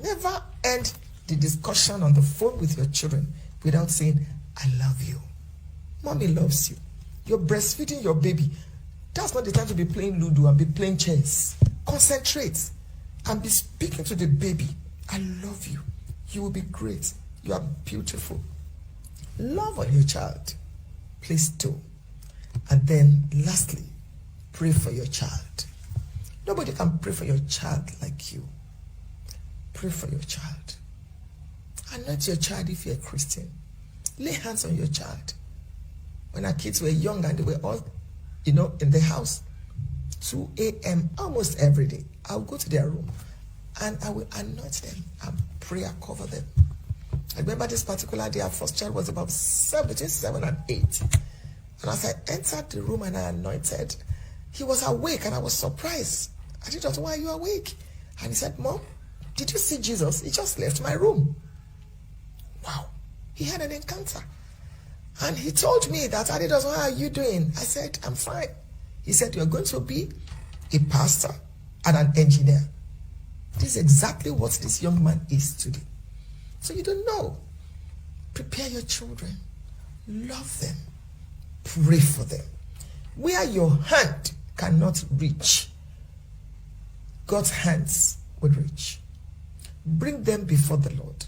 Never end the discussion on the phone with your children without saying, I love you. Mommy loves you. You're breastfeeding your baby. That's not the time to be playing Ludo and be playing chess. Concentrate and be speaking to the baby. I love you. You will be great. You are beautiful. Love on your child. Please do. And then lastly, pray for your child. Nobody can pray for your child like you. Pray for your child. Anoint your child if you're a Christian. Lay hands on your child. When our kids were young and they were all, in the house, 2 a.m. almost every day, I'll go to their room and I will anoint them and pray and cover them. I remember this particular day, our first child was about between 7 and 8. And as I entered the room and I anointed, he was awake and I was surprised. I said, Doctor, why are you awake? And he said, Mom, did you see Jesus? He just left my room. Wow. He had an encounter. And he told me that, Adejumo, how are you doing? I said, I'm fine. He said, you're going to be a pastor and an engineer. This is exactly what this young man is today. So you don't know. Prepare your children. Love them. Pray for them. Where your hand cannot reach, God's hands will reach. Bring them before the Lord.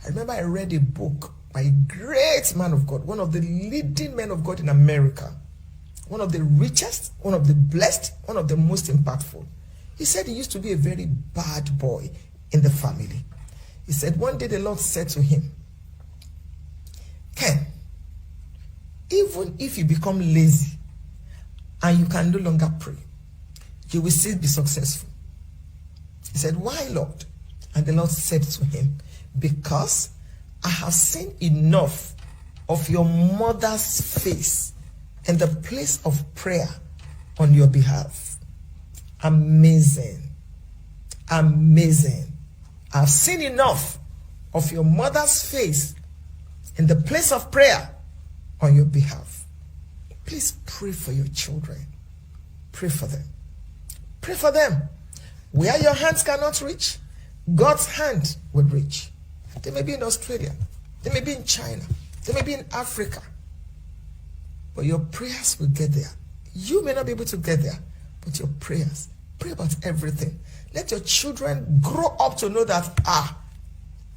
I remember I read a book by a great man of God, one of the leading men of God in America, one of the richest, one of the blessed, one of the most impactful. He said he used to be a very bad boy in the family. He said one day the Lord said to him, Ken, even if you become lazy and you can no longer pray, you will still be successful. He said, why, Lord? And the Lord said to him, because I have seen enough of your mother's face in the place of prayer on your behalf. Amazing. Amazing. I've seen enough of your mother's face in the place of prayer on your behalf. Please pray for your children. Pray for them. Pray for them. Where your hands cannot reach, God's hand will reach. They may be in Australia. They may be in China. They may be in Africa. But your prayers will get there. You may not be able to get there, but your prayers. Pray about everything. Let your children grow up to know that,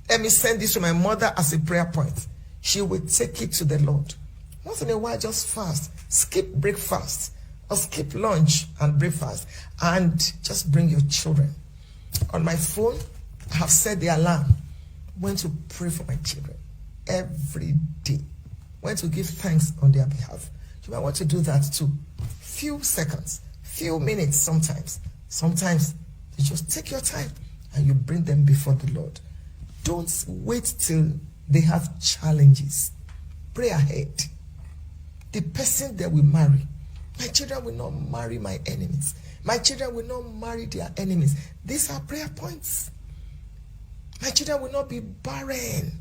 let me send this to my mother as a prayer point. She will take it to the Lord. Once in a while, just fast. Skip breakfast or skip lunch and breakfast. And just bring your children. On my phone, I have set the alarm when to pray for my children every day. When to give thanks on their behalf. You might want to do that too. Few seconds, few minutes sometimes. Sometimes you just take your time and you bring them before the Lord. Don't wait till they have challenges. Pray ahead. The person they will marry. My children will not marry my enemies. My children will not marry their enemies. These are prayer points. My children will not be barren.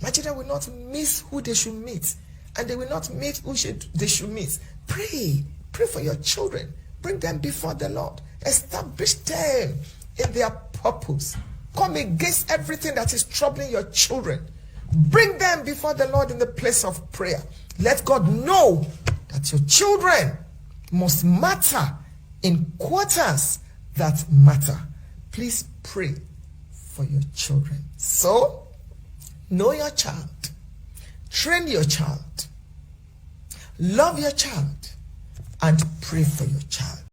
My children will not miss who they should meet. And they will not meet who they should meet. Pray. Pray for your children. Bring them before the Lord. Establish them in their purpose. Come against everything that is troubling your children. Bring them before the Lord in the place of prayer. Let God know that your children must matter in quarters that matter. Please pray for your children. So, know your child. Train your child. Love your child. And pray for your child.